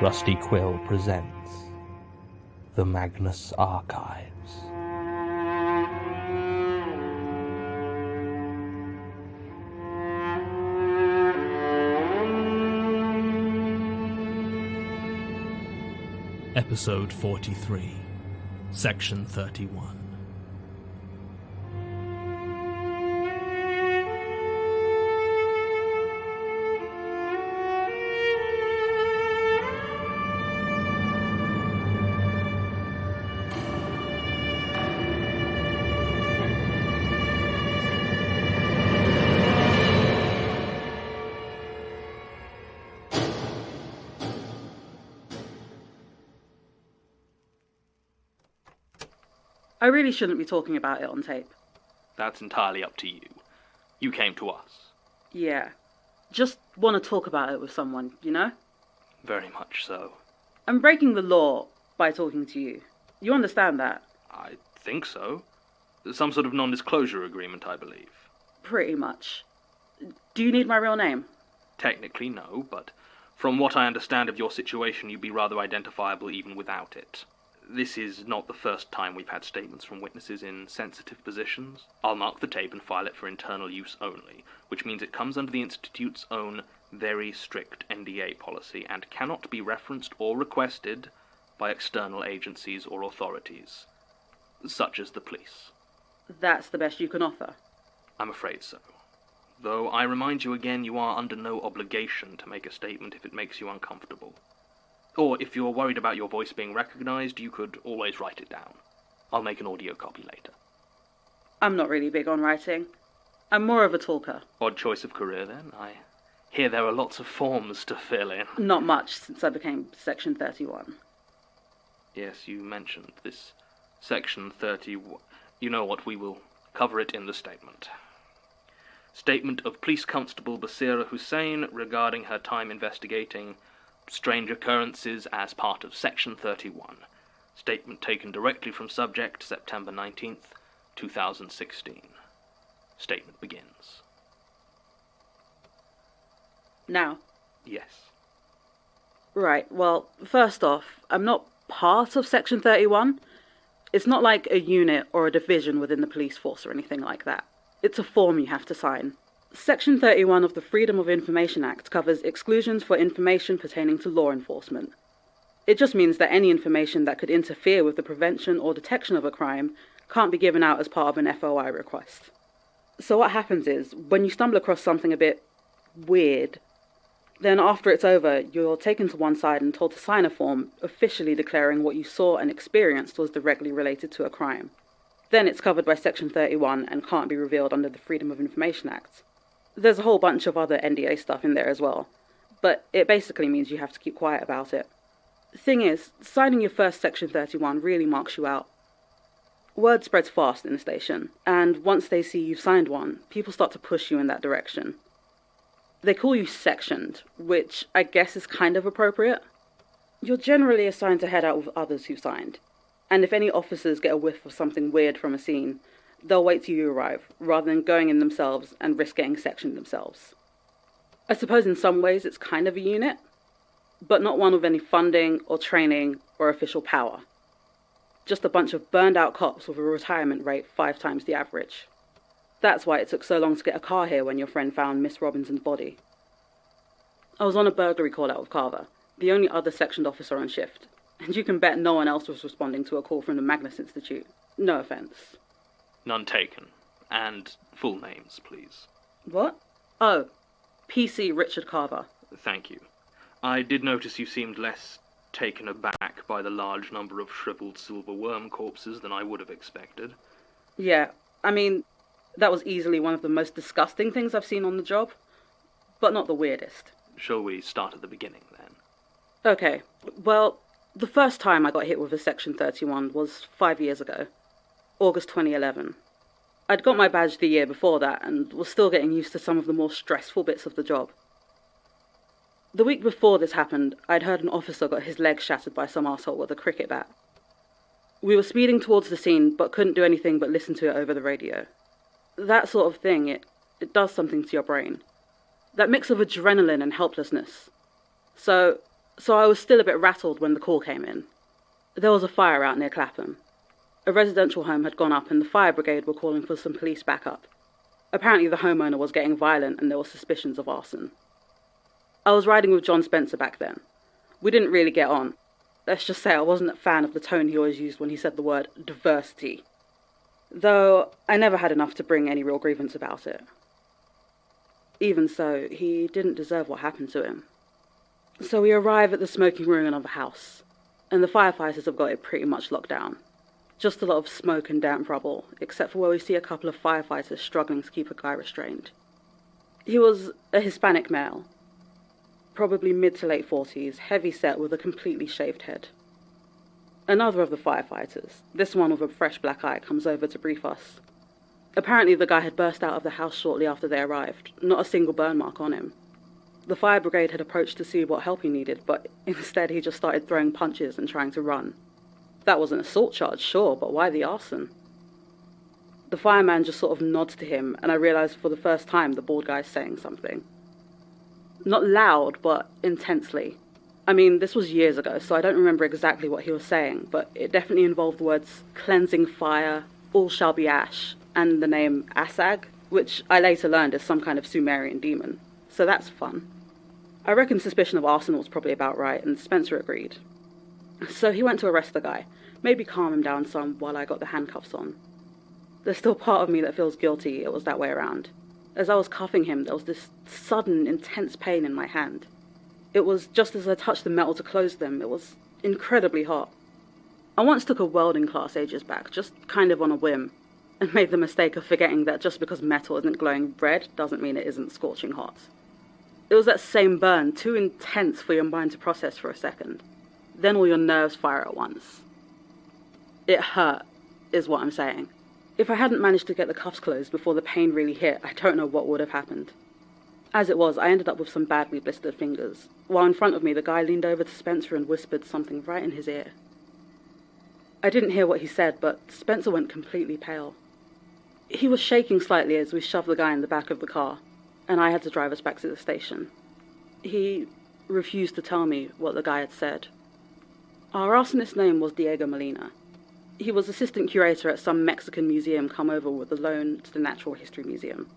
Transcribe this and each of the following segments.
Rusty Quill presents The Magnus Archives. Episode 43, Section 31. I really shouldn't be talking about it on tape. That's entirely up to you. You came to us. Yeah. Just want to talk about it with someone, you know? Very much so. I'm breaking the law by talking to you. You understand that? I think so. There's some sort of non-disclosure agreement, I believe. Pretty much. Do you need my real name? Technically, no, but from what I understand of your situation, you'd be rather identifiable even without it. This is not the first time we've had statements from witnesses in sensitive positions. I'll mark the tape and file it for internal use only, which means it comes under the Institute's own very strict NDA policy and cannot be referenced or requested by external agencies or authorities, such as the police. That's the best you can offer? I'm afraid so. Though I remind you again, you are under no obligation to make a statement if it makes you uncomfortable. Or if you're worried about your voice being recognized, you could always write it down. I'll make an audio copy later. I'm not really big on writing. I'm more of a talker. Odd choice of career, then. I hear there are lots of forms to fill in. Not much since I became Section 31. Yes, you mentioned this Section 31. You know what, we will cover it in the statement. Statement of Police Constable Basira Hussain regarding her time investigating strange occurrences as part of Section 31. Statement taken directly from subject, September 19th, 2016. Statement begins. Now? Yes. Right, well, first off, I'm not part of Section 31. It's not like a unit or a division within the police force or anything like that. It's a form you have to sign. Section 31 of the Freedom of Information Act covers exclusions for information pertaining to law enforcement. It just means that any information that could interfere with the prevention or detection of a crime can't be given out as part of an FOI request. So what happens is, when you stumble across something a bit weird, then after it's over, you're taken to one side and told to sign a form officially declaring what you saw and experienced was directly related to a crime. Then it's covered by Section 31 and can't be revealed under the Freedom of Information Act. There's a whole bunch of other NDA stuff in there as well, but it basically means you have to keep quiet about it. The thing is, signing your first Section 31 really marks you out. Word spreads fast in the station, and once they see you've signed one, people start to push you in that direction. They call you sectioned, which I guess is kind of appropriate. You're generally assigned to head out with others who signed, and if any officers get a whiff of something weird from a scene, they'll wait till you arrive, rather than going in themselves and risk getting sectioned themselves. I suppose in some ways it's kind of a unit, but not one with any funding or training or official power. Just a bunch of burned out cops with a retirement rate 5 times the average. That's why it took so long to get a car here when your friend found Miss Robinson's body. I was on a burglary call out with Carver, the only other sectioned officer on shift, and you can bet no one else was responding to a call from the Magnus Institute. No offense. None taken. And full names, please. What? Oh, PC Richard Carver. Thank you. I did notice you seemed less taken aback by the large number of shriveled silver worm corpses than I would have expected. Yeah, I mean, that was easily one of the most disgusting things I've seen on the job, but not the weirdest. Shall we start at the beginning, then? Okay, well, the first time I got hit with a Section 31 was 5 years ago. August 2011. I'd got my badge the year before that and was still getting used to some of the more stressful bits of the job. The week before this happened, I'd heard an officer got his leg shattered by some arsehole with a cricket bat. We were speeding towards the scene, but couldn't do anything but listen to it over the radio. That sort of thing, it does something to your brain. That mix of adrenaline and helplessness. So, So I was still a bit rattled when the call came in. There was a fire out near Clapham. A residential home had gone up and the fire brigade were calling for some police backup. Apparently the homeowner was getting violent and there were suspicions of arson. I was riding with John Spencer back then. We didn't really get on. Let's just say I wasn't a fan of the tone he always used when he said the word diversity. Though I never had enough to bring any real grievance about it. Even so, he didn't deserve what happened to him. So we arrive at the smoking ruin of a house, and the firefighters have got it pretty much locked down. Just a lot of smoke and damp rubble, except for where we see a couple of firefighters struggling to keep a guy restrained. He was a Hispanic male, probably mid to late 40s, heavy set with a completely shaved head. Another of the firefighters, this one with a fresh black eye, comes over to brief us. Apparently the guy had burst out of the house shortly after they arrived, not a single burn mark on him. The fire brigade had approached to see what help he needed, but instead he just started throwing punches and trying to run. That was an assault charge, sure, but why the arson? The fireman just sort of nods to him, and I realised for the first time the bald guy's saying something. Not loud, but intensely. I mean, this was years ago, so I don't remember exactly what he was saying, but it definitely involved the words cleansing fire, all shall be ash, and the name Asag, which I later learned is some kind of Sumerian demon. So that's fun. I reckon suspicion of arson was probably about right, and Spencer agreed. So he went to arrest the guy, maybe calm him down some while I got the handcuffs on. There's still part of me that feels guilty it was that way around. As I was cuffing him, there was this sudden, intense pain in my hand. It was just as I touched the metal to close them, it was incredibly hot. I once took a welding class ages back, just kind of on a whim, and made the mistake of forgetting that just because metal isn't glowing red doesn't mean it isn't scorching hot. It was that same burn, too intense for your mind to process for a second. Then all your nerves fire at once. It hurt, is what I'm saying. If I hadn't managed to get the cuffs closed before the pain really hit, I don't know what would have happened. As it was, I ended up with some badly blistered fingers, while in front of me the guy leaned over to Spencer and whispered something right in his ear. I didn't hear what he said, but Spencer went completely pale. He was shaking slightly as we shoved the guy in the back of the car, and I had to drive us back to the station. He refused to tell me what the guy had said. Our arsonist's name was Diego Molina. He was assistant curator at some Mexican museum come over with a loan to the Natural History Museum.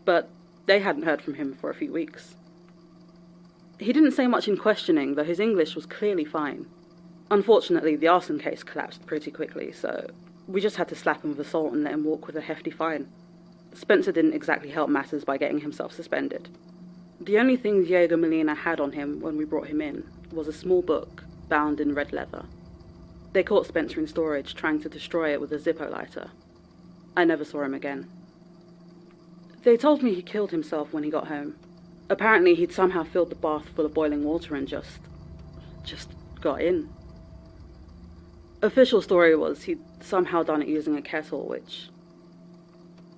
But they hadn't heard from him for a few weeks. He didn't say much in questioning, though his English was clearly fine. Unfortunately, the arson case collapsed pretty quickly, so we just had to slap him with assault and let him walk with a hefty fine. Spencer didn't exactly help matters by getting himself suspended. The only thing Diego Molina had on him when we brought him in was a small book bound in red leather. They caught Spencer in storage, trying to destroy it with a Zippo lighter. I never saw him again. They told me he killed himself when he got home. Apparently he'd somehow filled the bath full of boiling water and just got in. Official story was he'd somehow done it using a kettle, which...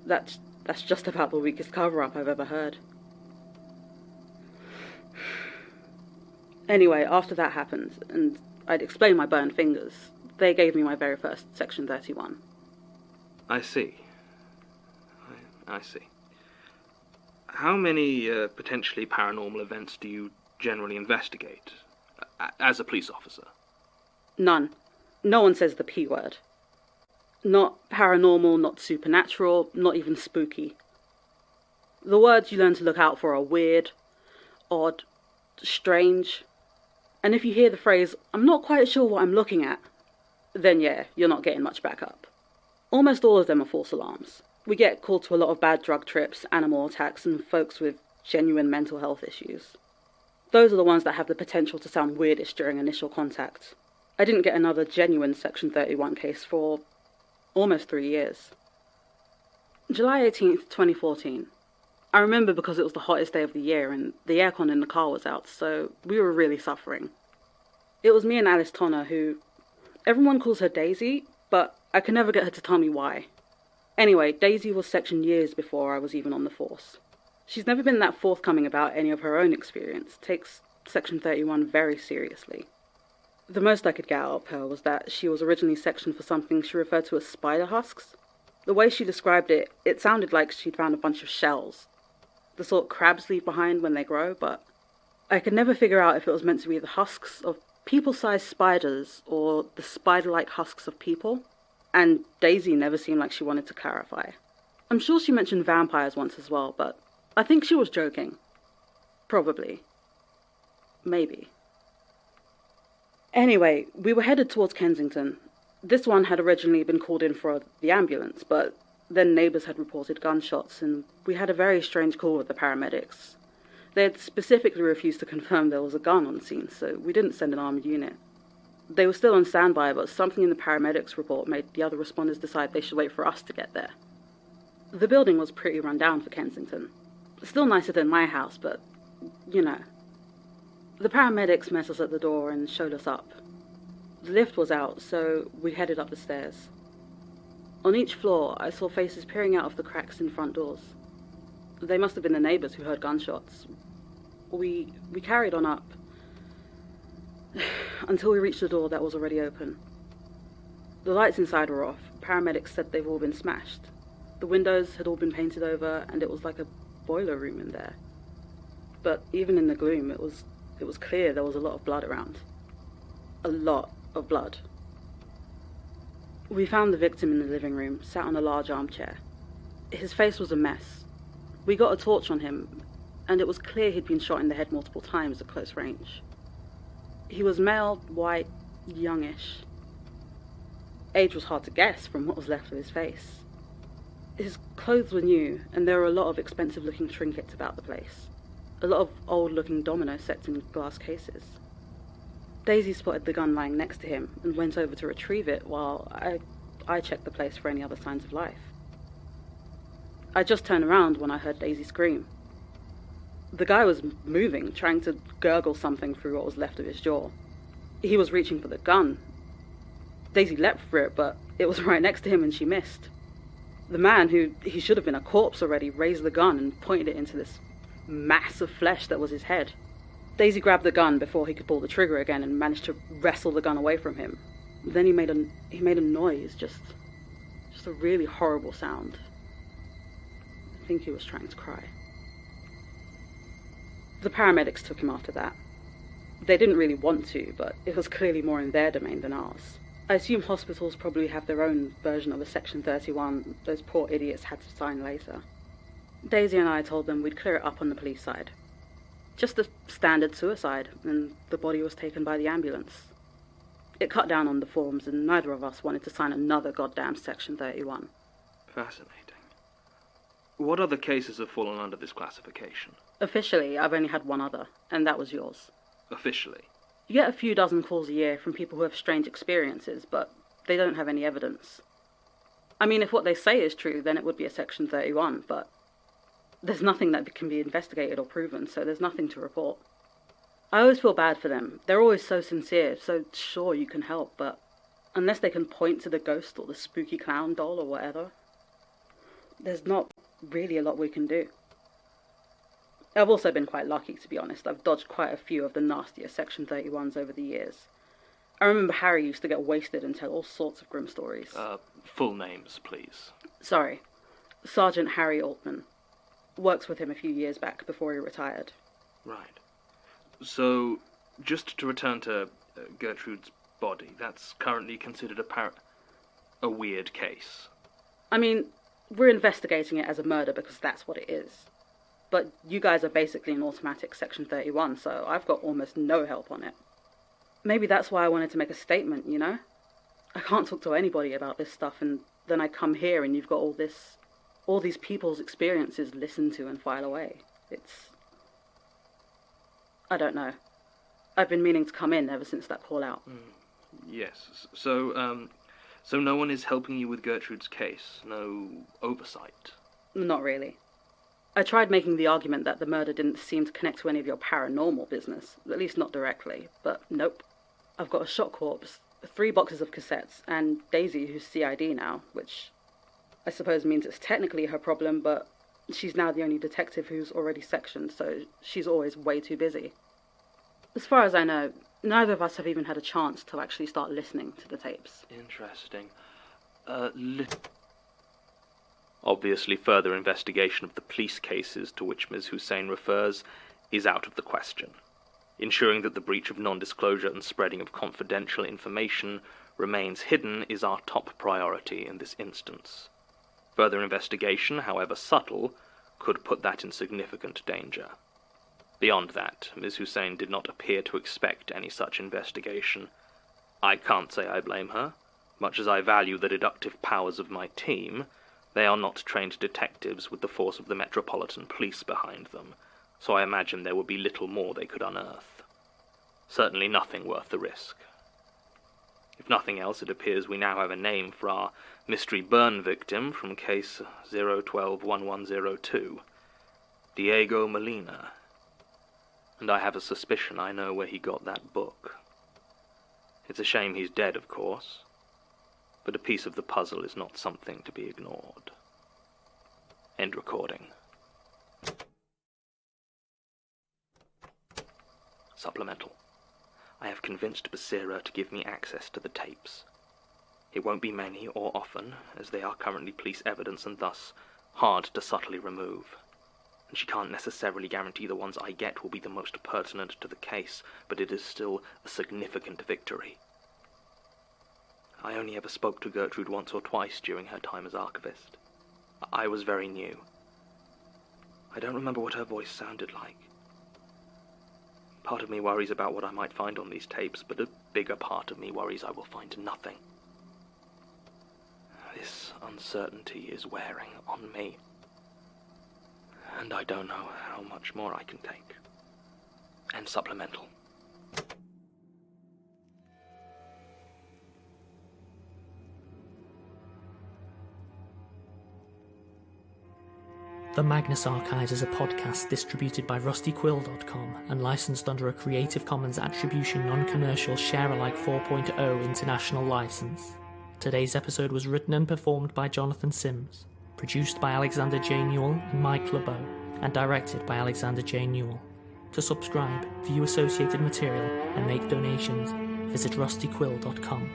That's just about the weakest cover-up I've ever heard. Anyway, after that happened, and I'd explained my burned fingers, they gave me my very first Section 31. I see. I see. How many potentially paranormal events do you generally investigate as a police officer? None. No one says the P word. Not paranormal, not supernatural, not even spooky. The words you learn to look out for are weird, odd, strange. And if you hear the phrase, "I'm not quite sure what I'm looking at," then yeah, you're not getting much backup. Almost all of them are false alarms. We get called to a lot of bad drug trips, animal attacks, and folks with genuine mental health issues. Those are the ones that have the potential to sound weirdish during initial contact. I didn't get another genuine Section 31 case for almost 3 years. July 18th, 2014. I remember because it was the hottest day of the year and the aircon in the car was out, so we were really suffering. It was me and Alice Tonner who... Everyone calls her Daisy, but I can never get her to tell me why. Anyway, Daisy was sectioned years before I was even on the force. She's never been that forthcoming about any of her own experience, takes Section 31 very seriously. The most I could get out of her was that she was originally sectioned for something she referred to as spider husks. The way she described it, it sounded like she'd found a bunch of shells. The sort crabs leave behind when they grow, but I could never figure out if it was meant to be the husks of people-sized spiders or the spider-like husks of people, and Daisy never seemed like she wanted to clarify. I'm sure she mentioned vampires once as well, but I think she was joking. Probably. Maybe. Anyway, we were headed towards Kensington. This one had originally been called in for the ambulance, but then neighbours had reported gunshots, and we had a very strange call with the paramedics. They had specifically refused to confirm there was a gun on scene, so we didn't send an armoured unit. They were still on standby, but something in the paramedics report made the other responders decide they should wait for us to get there. The building was pretty run down for Kensington. Still nicer than my house, but, you know. The paramedics met us at the door and showed us up. The lift was out, so we headed up the stairs. On each floor, I saw faces peering out of the cracks in front doors. They must have been the neighbours who heard gunshots. We carried on up until we reached the door that was already open. The lights inside were off. Paramedics said they've all been smashed. The windows had all been painted over, and it was like a boiler room in there. But even in the gloom, it was clear there was a lot of blood around. A lot of blood. We found the victim in the living room, sat on a large armchair. His face was a mess. We got a torch on him, and it was clear he'd been shot in the head multiple times at close range. He was male, white, youngish. Age was hard to guess from what was left of his face. His clothes were new, and there were a lot of expensive-looking trinkets about the place. A lot of old-looking dominoes set in glass cases. Daisy spotted the gun lying next to him and went over to retrieve it while I checked the place for any other signs of life. I just turned around when I heard Daisy scream. The guy was moving, trying to gurgle something through what was left of his jaw. He was reaching for the gun. Daisy leapt for it, but it was right next to him and she missed. The man, who he should have been a corpse already, raised the gun and pointed it into this mass of flesh that was his head. Daisy grabbed the gun before he could pull the trigger again and managed to wrestle the gun away from him. Then he made a noise, just a really horrible sound. I think he was trying to cry. The paramedics took him after that. They didn't really want to, but it was clearly more in their domain than ours. I assume hospitals probably have their own version of a Section 31 those poor idiots had to sign later. Daisy and I told them we'd clear it up on the police side. Just a standard suicide, and the body was taken by the ambulance. It cut down on the forms, and neither of us wanted to sign another goddamn Section 31. Fascinating. What other cases have fallen under this classification? Officially, I've only had one other, and that was yours. Officially? You get a few dozen calls a year from people who have strange experiences, but they don't have any evidence. I mean, if what they say is true, then it would be a Section 31, but there's nothing that can be investigated or proven, so there's nothing to report. I always feel bad for them. They're always so sincere, so sure you can help, but unless they can point to the ghost or the spooky clown doll or whatever, there's not really a lot we can do. I've also been quite lucky, to be honest. I've dodged quite a few of the nastier Section 31s over the years. I remember Harry used to get wasted and tell all sorts of grim stories. Full names, please. Sorry. Sergeant Harry Altman. Works with him a few years back before he retired. Right. So, just to return to Gertrude's body, that's currently considered a weird case. I mean, we're investigating it as a murder because that's what it is. But you guys are basically an automatic Section 31, so I've got almost no help on it. Maybe that's why I wanted to make a statement, you know? I can't talk to anybody about this stuff, and then I come here and you've got all these people's experiences listened to and file away. I don't know. I've been meaning to come in ever since that call out. Yes. So no one is helping you with Gertrude's case? No oversight? Not really. I tried making the argument that the murder didn't seem to connect to any of your paranormal business, at least not directly, but nope. I've got a shot corpse, 3 boxes of cassettes, and Daisy, who's CID now, which I suppose means it's technically her problem, but she's now the only detective who's already sectioned, so she's always way too busy. As far as I know, neither of us have even had a chance to actually start listening to the tapes. Interesting. Obviously, further investigation of the police cases to which Ms. Hussein refers is out of the question. Ensuring that the breach of non-disclosure and spreading of confidential information remains hidden is our top priority in this instance. Further investigation, however subtle, could put that in significant danger. Beyond that, Ms. Hussein did not appear to expect any such investigation. I can't say I blame her. Much as I value the deductive powers of my team, they are not trained detectives with the force of the Metropolitan Police behind them, so I imagine there would be little more they could unearth. Certainly nothing worth the risk. If nothing else, it appears we now have a name for our mystery burn victim from case 012-1102, Diego Molina. And I have a suspicion I know where he got that book. It's a shame he's dead, of course, but a piece of the puzzle is not something to be ignored. End recording. Supplemental. I have convinced Basira to give me access to the tapes. It won't be many or often, as they are currently police evidence and thus hard to subtly remove. And she can't necessarily guarantee the ones I get will be the most pertinent to the case, but it is still a significant victory. I only ever spoke to Gertrude once or twice during her time as archivist. I was very new. I don't remember what her voice sounded like. Part of me worries about what I might find on these tapes, but a bigger part of me worries I will find nothing. This uncertainty is wearing on me, and I don't know how much more I can take. End supplemental. The Magnus Archives is a podcast distributed by rustyquill.com and licensed under a Creative Commons Attribution Non-Commercial Share-alike 4.0 international license. Today's episode was written and performed by Jonathan Sims, produced by Alexander J. Newell and Mike LeBeau, and directed by Alexander J. Newell. To subscribe, view associated material, and make donations, visit rustyquill.com.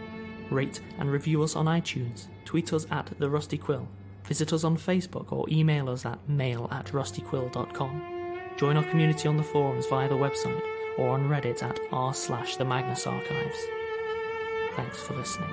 Rate and review us on iTunes, tweet us at The Rusty Quill, visit us on Facebook or email us at mail@rustyquill.com. Join our community on the forums via the website or on Reddit at r/the Magnus Archives. Thanks for listening.